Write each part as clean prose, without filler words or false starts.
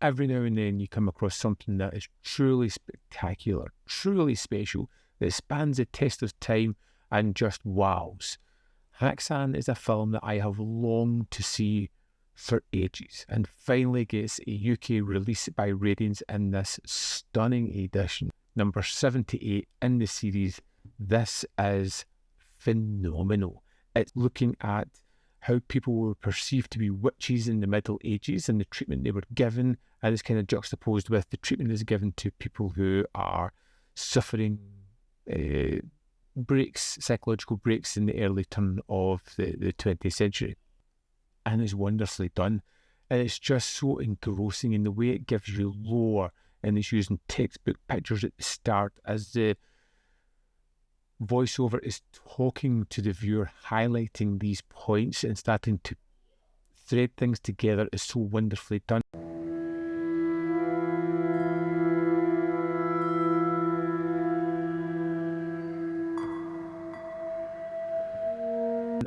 every now and then you come across something that is truly spectacular, truly special, that spans the test of time and just wows. Haxan is a film that I have longed to see for ages, and finally gets a UK release by Radiance in this stunning edition, number 78 in the series. This is phenomenal. It's looking at how people were perceived to be witches in the Middle Ages and the treatment they were given, and it's kind of juxtaposed with the treatment that's given to people who are suffering psychological breaks in the early turn of the 20th century. And it's wonderfully done. And it's just so engrossing in the way it gives you lore, and it's using textbook pictures at the start as the voiceover is talking to the viewer, highlighting these points and starting to thread things together. Is so wonderfully done.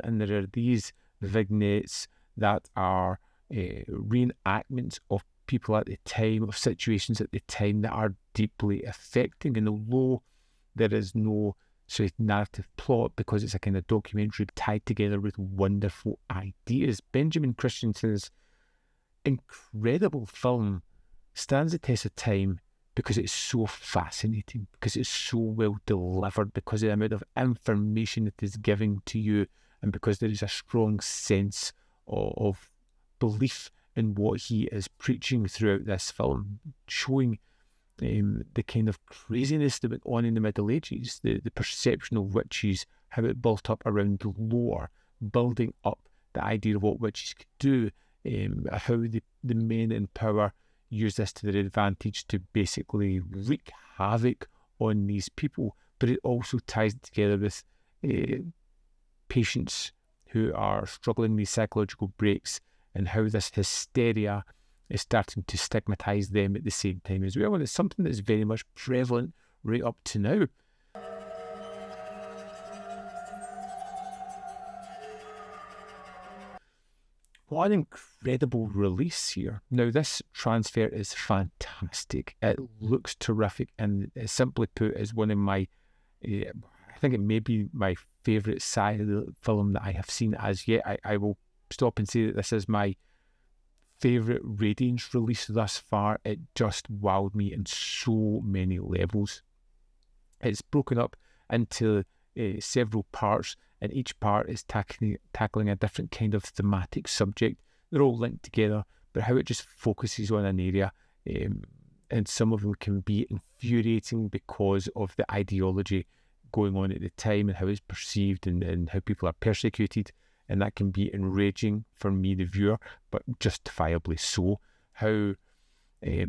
And there are these vignettes that are reenactments of people at the time, of situations at the time that are deeply affecting. And although there is no sort of narrative plot, because it's a kind of documentary tied together with wonderful ideas, Benjamin Christensen's incredible film stands the test of time because it's so fascinating, because it's so well delivered, because of the amount of information it is giving to you, and because there is a strong sense of belief in what he is preaching throughout this film, showing the kind of craziness that went on in the Middle Ages, the perception of witches, how it built up around the lore, building up the idea of what witches could do, how the men in power use this to their advantage to basically wreak havoc on these people. But it also ties it together with patients who are struggling with psychological breaks, and how this hysteria is starting to stigmatise them at the same time as well. And it's something that's very much prevalent right up to now. What an incredible release here. Now, this transfer is fantastic. It looks terrific, and simply put, is one of my, I think it may be my favourite side of the film that I have seen as yet. I will stop and say that this is my favourite Radiance release thus far. It just wowed me in so many levels. It's broken up into several parts, and each part is tackling a different kind of thematic subject. They're all linked together, but how it just focuses on an area, and some of them can be infuriating because of the ideology going on at the time and how it's perceived, and how people are persecuted, and that can be enraging for me, the viewer, but justifiably so. How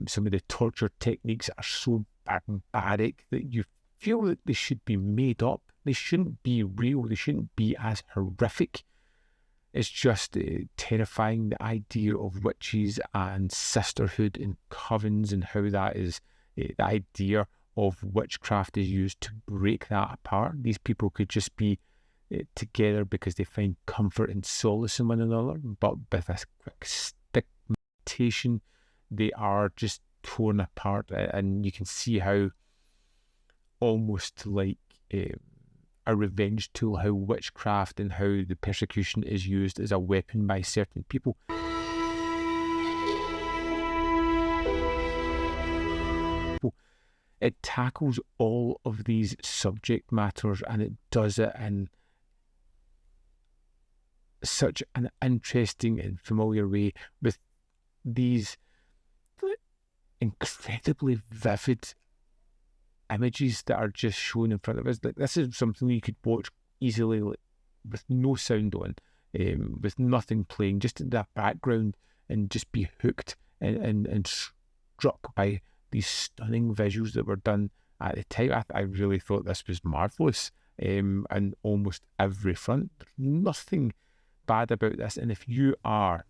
some of the torture techniques are so barbaric that you feel that they should be made up. They shouldn't be real. They shouldn't be as horrific. It's just terrifying, the idea of witches and sisterhood and covens, and how that is the idea of witchcraft is used to break that apart. These people could just be together because they find comfort and solace in one another, but with a quick stigmatization, they are just torn apart. And you can see how, almost like a revenge tool, how witchcraft and how the persecution is used as a weapon by certain people. It tackles all of these subject matters, and it does it in such an interesting and familiar way, with these incredibly vivid images that are just shown in front of us. Like, this is something you could watch easily, like, with no sound on, with nothing playing, just in that background, and just be hooked and struck by these stunning visuals that were done at the time. I really thought this was marvellous on almost every front. There's nothing bad about this. And if you are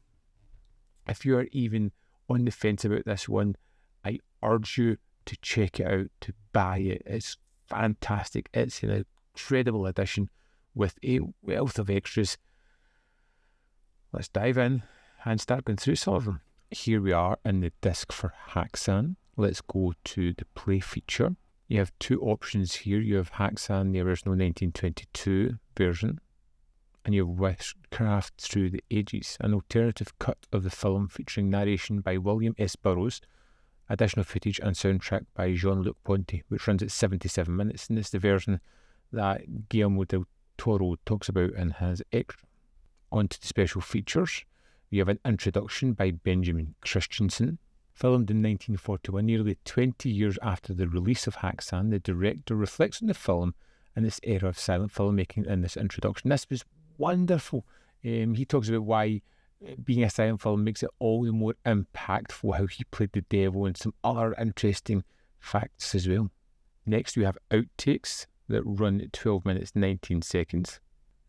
even on the fence about this one, I urge you to check it out, to buy it. It's fantastic. It's an incredible edition with a wealth of extras. Let's dive in and start going through some of them. Here we are in the disc for Haxan. Let's go to the play feature. You have two options here. You have Haxan, the original 1922 version, and you have Witchcraft Through the Ages, an alternative cut of the film featuring narration by William S. Burroughs, additional footage and soundtrack by Jean-Luc Ponty, which runs at 77 minutes, and this is the version that Guillermo del Toro talks about and has extra. On to the special features. You have an introduction by Benjamin Christensen. Filmed in 1941, nearly 20 years after the release of Haxan, the director reflects on the film and this era of silent filmmaking in this introduction. This was wonderful. He talks about why being a silent film makes it all the more impactful, how he played the devil, and some other interesting facts as well. Next, we have outtakes that run at 12 minutes 19 seconds.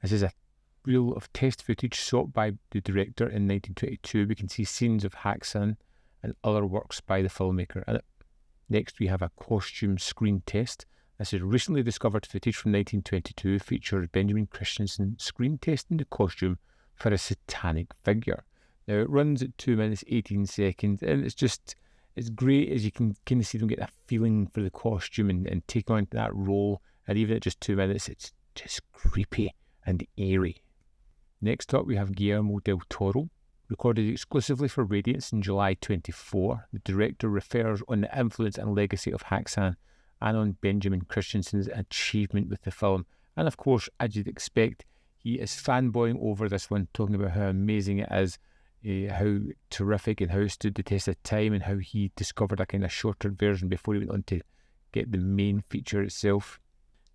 This is a reel of test footage shot by the director in 1922. We can see scenes of Haxan and other works by the filmmaker in it. Next, we have a costume screen test. This is recently discovered footage from 1922, features Benjamin Christensen screen testing the costume for a satanic figure. Now, it runs at 2 minutes 18 seconds, and it's great as you can kind of see them get a feeling for the costume and take on that role. And even at just 2 minutes, it's just creepy and eerie. Next up, we have Guillermo del Toro. Recorded exclusively for Radiance in July 24, the director refers on the influence and legacy of Haxan and on Benjamin Christensen's achievement with the film. And of course, as you'd expect, he is fanboying over this one, talking about how amazing it is, how terrific and how it stood the test of time, and how he discovered a kind of shorter version before he went on to get the main feature itself.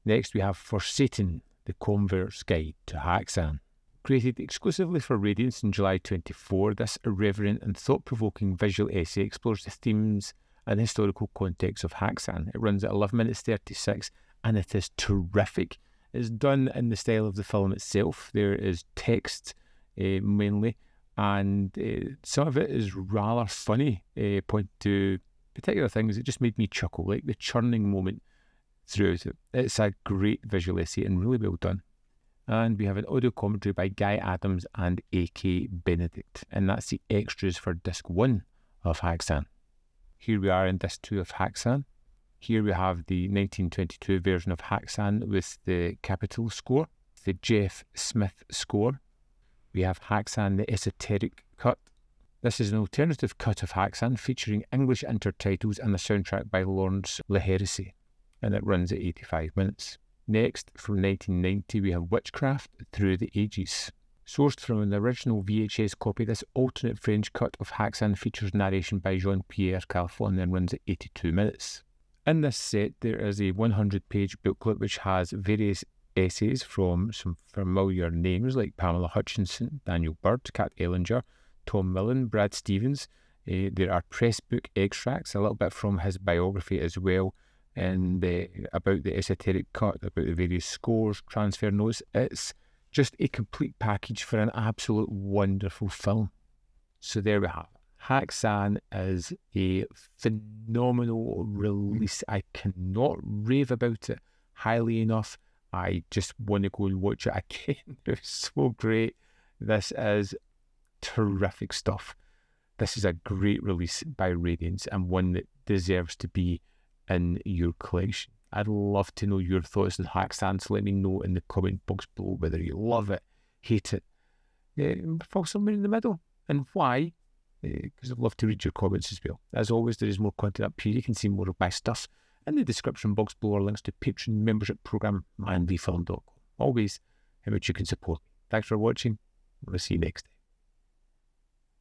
Next, we have For Satan, the Convert's Guide to Haxan. Created exclusively for Radiance in July 24, this irreverent and thought-provoking visual essay explores the themes and historical context of Haxan. It runs at 11 minutes 36, and it is terrific. It's done in the style of the film itself. There is text mainly, and some of it is rather funny. Point to particular things that just made me chuckle, like the churning moment throughout it. It's a great visual essay and really well done. And we have an audio commentary by Guy Adams and A.K. Benedict, and that's the extras for disc 1 of Haxan. Here we are in disc 2 of Haxan. Here we have the 1922 version of Haxan with the Capitol score, the Jeff Smith score. We have Haxan, the Esoteric cut. This is an alternative cut of Haxan featuring English intertitles and the soundtrack by Lawrence Leheresy, and it runs at 85 minutes. Next, from 1990, we have Witchcraft Through the Ages. Sourced from an original VHS copy, this alternate French cut of Haxan features narration by Jean-Pierre Calfon and runs at 82 minutes. In this set, there is a 100-page booklet which has various essays from some familiar names like Pamela Hutchinson, Daniel Bird, Kat Ellinger, Tom Millen, Brad Stevens. There are press book extracts, a little bit from his biography as well, and about the esoteric cut, about the various scores, transfer notes. It's just a complete package for an absolute wonderful film. So there we have it. Haxan is a phenomenal release. I cannot rave about it highly enough. I just want to go and watch it again. It's so great. This is terrific stuff. This is a great release by Radiance and one that deserves to be in your collection. I'd love to know your thoughts on Haxan, so let me know in the comment box below whether you love it, hate it, fall somewhere in the middle, and why, because I'd love to read your comments as well. As always, there is more content up here. You can see more of my stuff in the description box below, or links to Patreon membership program and vfilm.com. Always how much you can support me. Thanks for watching. We'll see you next time.